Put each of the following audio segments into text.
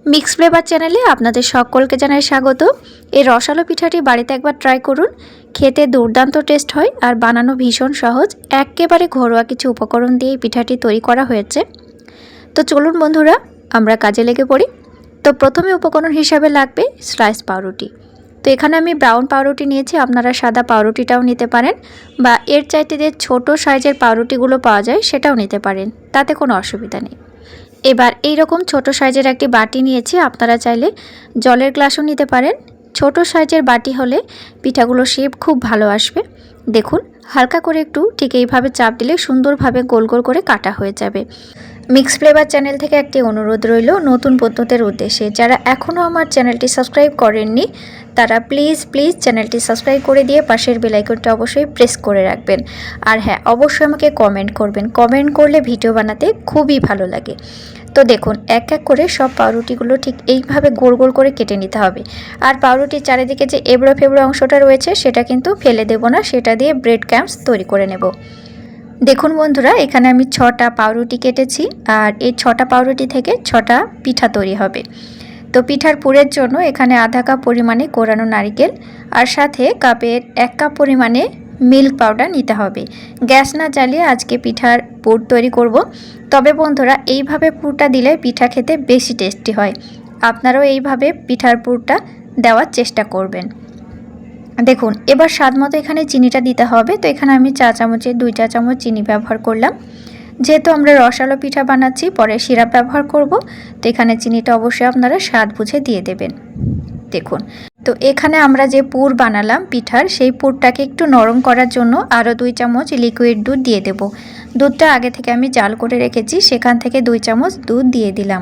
Mix flavour চ্যানেলে আপনাদের সকলকে জানাই স্বাগত। এই রসালো পিঠাটি বাড়িতে একবার ট্রাই করুন, খেতে দুর্দান্ত টেস্ট হয় আর বানানো ভীষণ সহজ। একেবারে ঘরোয়া কিছু উপকরণ দিয়ে এই পিঠাটি তৈরি করা হয়েছে। তো চলুন বন্ধুরা, আমরা কাজে লেগে পড়ি। তো প্রথমে উপকরণ হিসাবে লাগবে স্লাইস পাউরুটি। তো এখানে আমি ব্রাউন পাউরুটি নিয়েছি, আপনারা সাদা পাউরুটিটাও নিতে পারেন বা এর চাইতে যে ছোট সাইজের পাউরুটিগুলো পাওয়া যায় সেটাও নিতে পারেন, তাতে কোনো অসুবিধা নেই। এবার এই রকম ছোট সাইজের একটি বাটি নিয়েছি, আপনারা চাইলে জলের গ্লাসও নিতে পারেন। ছোট সাইজের বাটি হলে পিঠাগুলো শেপ খুব ভালো আসবে। দেখুন, হালকা করে একটু ঠিক এইভাবে চাপ দিলে সুন্দরভাবে গোল গোল করে কাটা হয়ে যাবে। মিক্স ফ্লেভার চ্যানেল থেকে একটি অনুরোধ রইল নতুন বন্ধুদের উদ্দেশ্যে, যারা এখনও আমার চ্যানেলটি সাবস্ক্রাইব করেননি তারা প্লিজ চ্যানেলটি সাবস্ক্রাইব করে দিয়ে পাশের বেল আইকনটা অবশ্যই প্রেস করে রাখবেন। আর হ্যাঁ, অবশ্যই আমাকে কমেন্ট করবেন, কমেন্ট করলে ভিডিও বানাতে খুবই ভালো লাগে। তো দেখুন, এক এক করে সব পাউরুটিগুলো ঠিক এইভাবে গোল গোল করে কেটে নিতে হবে। আর পাউরুটির চারিদিকে যে এবড়ো ফেবড়ো অংশটা রয়েছে সেটা কিন্তু ফেলে দেব না, সেটা দিয়ে ব্রেড ক্রাম্বস তৈরি করে নেব। দেখুন বন্ধুরা, এখানে আমি 6টা পাউরুটি কেটেছি আর এই 6টা পাউরুটি থেকে 6টা পিঠা তৈরি হবে। তো পিঠার পুরের জন্য এখানে আধা কাপ পরিমাণে কোরানো নারকেল আর সাথে কাপের 1 কাপ পরিমাণে মিল্ক পাউডার নিতে হবে। গ্যাস না জ্বালিয়ে আজকে পিঠার পুর তৈরি করব। তবে বন্ধুরা, এইভাবে পুরটা দিলে পিঠা খেতে বেশি টেস্টি হয়। আপনারাও এইভাবে পিঠার পুরটা দেওয়ার চেষ্টা করবেন। দেখুন, এবার স্বাদ মতো এখানে চিনিটা দিতে হবে। তো এখানে আমি 2 চা চামচ চিনি ব্যবহার করলাম। যেহেতু আমরা রসালো পিঠা বানাচ্ছি, পরে সিরাপ ব্যবহার করব, তো এখানে চিনিটা অবশ্যই আপনারা স্বাদ বুঝে দিয়ে দেবেন। দেখুন, তো এখানে আমরা যে পুর বানালাম পিঠার, সেই পুরটাকে একটু নরম করার জন্য আরও 2 চামচ লিকুইড দুধ দিয়ে দেব। দুধটা আগে থেকে আমি জাল করে রেখেছি, সেখান থেকে 2 চামচ দুধ দিয়ে দিলাম।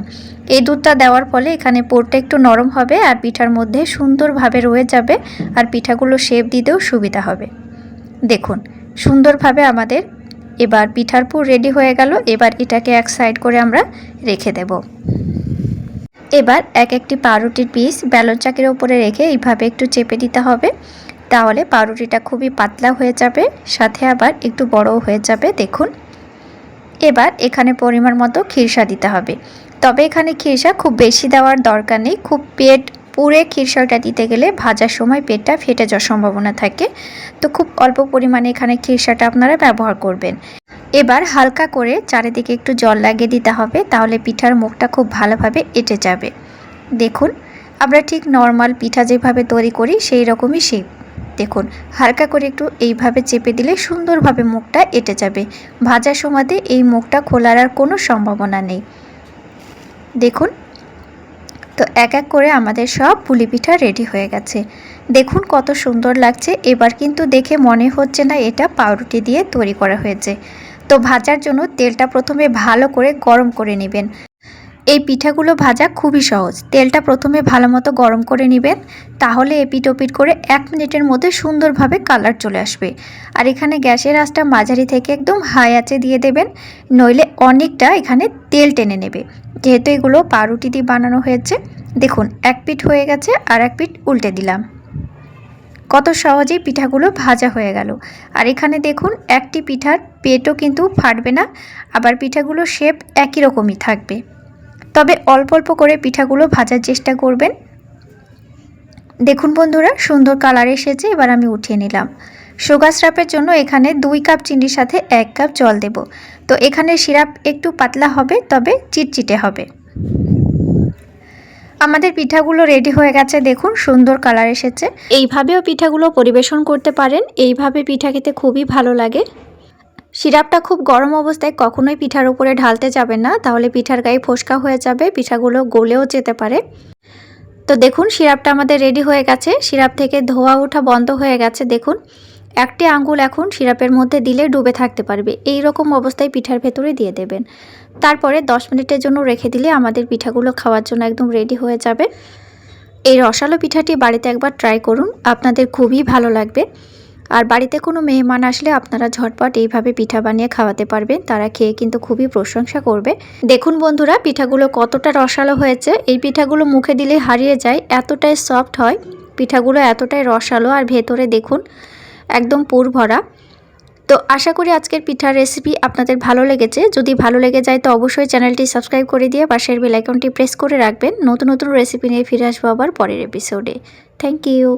এই দুধটা দেওয়ার ফলে এখানে পুরটা একটু নরম হবে আর পিঠার মধ্যে সুন্দরভাবে রয়ে যাবে আর পিঠাগুলো শেপ দিতেও সুবিধা হবে। দেখুন, সুন্দরভাবে আমাদের এবার পিঠার পুর রেডি হয়ে গেল। এবার এটাকে এক সাইড করে আমরা রেখে দেব। এবার একটি পাউরুটির পিস বেলন চাকির উপরে রেখে এইভাবে একটু চেপে দিতে হবে, তাহলে পাউরুটিটা খুবই পাতলা হয়ে যাবে, সাথে আবার একটু বড়ও হয়ে যাবে। দেখুন, এবার এখানে পরিমাণ মতো খিরসা দিতে হবে। তবে এখানে খিরসা খুব বেশি দেওয়ার দরকার নেই, খুব পেট পুরে খিরসাটা দিতে গেলে ভাজার সময় পেটটা ফেটে যাওয়ার সম্ভাবনা থাকে। তো খুব অল্প পরিমাণে এখানে খিরসাটা আপনারা ব্যবহার করবেন। এবার হালকা করে চারিদিকে একটু জল লাগিয়ে দিতে হবে, তাহলে পিঠার মুখটা খুব ভালোভাবে এঁটে যাবে। দেখুন, আমরা ঠিক নর্মাল পিঠা যেভাবে তৈরি করি সেই রকমই শেপ। দেখুন, হালকা করে একটু এইভাবে চেপে দিলে সুন্দরভাবে মুখটা এঁটে যাবে। ভাজার সময়তে এই মুখটা খোলার আর কোনো সম্ভাবনা নেই। দেখুন, তো এক এক করে আমাদের সব পুলি পিঠা রেডি হয়ে গেছে। দেখুন কত সুন্দর লাগছে। এবার কিন্তু দেখে মনে হচ্ছে না এটা পাউরুটি দিয়ে তৈরি করা হয়েছে। তো ভাজার জন্য তেলটা প্রথমে ভালো করে গরম করে নেবেন। এই পিঠাগুলো ভাজা খুবই সহজ। তেলটা প্রথমে ভালো মতো গরম করে নেবেন, তাহলে এপিট ওপিট করে 1 মিনিটের মধ্যে সুন্দরভাবে কালার চলে আসবে। আর এখানে গ্যাসের আঁচটা মাঝারি থেকে একদম হাই আঁচে দিয়ে দেবেন, নইলে অনেকটা এখানে তেল টেনে নেবে। যেহেতু এগুলো পাউরুটি দিয়ে বানানো হয়েছে। দেখুন, এক পিঠ হয়ে গেছে আর এক পিঠ উল্টে দিলাম। কত সহজেই পিঠাগুলো ভাজা হয়ে গেল। আর এখানে দেখুন, একটি পিঠার পেটও কিন্তু ফাটবে না, আবার পিঠাগুলো শেপ একই রকমই থাকবে। তবে অল্প অল্প করে পিঠাগুলো ভাজার চেষ্টা করবেন। দেখুন বন্ধুরা, সুন্দর কালার এসেছে। এবার আমি উঠিয়ে নিলাম। সুগার সিরাপের জন্য এখানে 2 কাপ চিনির সাথে 1 কাপ জল দেব। তো এখানে সিরাপ একটু পাতলা হবে, তবে চিটচিটে হবে। আমাদের পিঠাগুলো রেডি হয়ে গেছে। দেখুন, সুন্দর কালার এসেছে। এইভাবেও পিঠাগুলো পরিবেশন করতে পারেন। এইভাবে পিঠা খেতে খুবই ভালো লাগে। সিরাপটা খুব গরম অবস্থায় কখনোই পিঠার উপরে ঢালতে যাবেন না, তাহলে পিঠার গায়ে ফোসকা হয়ে যাবে, পিঠাগুলো গলেও যেতে পারে। তো দেখুন, সিরাপটা আমাদের রেডি হয়ে গেছে। সিরাপ থেকে ধোয়া ওঠা বন্ধ হয়ে গেছে। দেখুন, একটি আঙ্গুল এখন সিরাপের মধ্যে দিলে ডুবে থাকতে পারবে। এই রকম অবস্থায় পিঠার ভেতরে দিয়ে দেবেন। তারপরে 10 মিনিটের জন্য রেখে দিলে আমাদের পিঠাগুলো খাওয়ার জন্য একদম রেডি হয়ে যাবে। এই রসালো পিঠাটি বাড়িতে একবার ট্রাই করুন, আপনাদের খুবই ভালো লাগবে। আর বাড়িতে কোনো মেহমান আসলে আপনারা ঝটপট এইভাবে পিঠা বানিয়ে খাওয়াতে পারবেন, তারা খেয়ে কিন্তু খুবই প্রশংসা করবে। দেখুন বন্ধুরা, পিঠাগুলো কতটা রসালো হয়েছে। এই পিঠাগুলো মুখে দিলে হারিয়ে যায়, এতটাই সফট হয় পিঠাগুলো, এতটাই রসালো। আর ভেতরে দেখুন একদম পুর ভরা। তো আশা করি আজকের পিঠার রেসিপি আপনাদের ভালো লেগেছে। যদি ভালো লেগে যায় তো অবশ্যই চ্যানেলটি সাবস্ক্রাইব করে দিয়ে পাশের বেল আইকনটি প্রেস করে রাখবেন। নতুন নতুন রেসিপি নিয়ে ফিরে আসবো আবার পরের এপিসোডে। Thank you.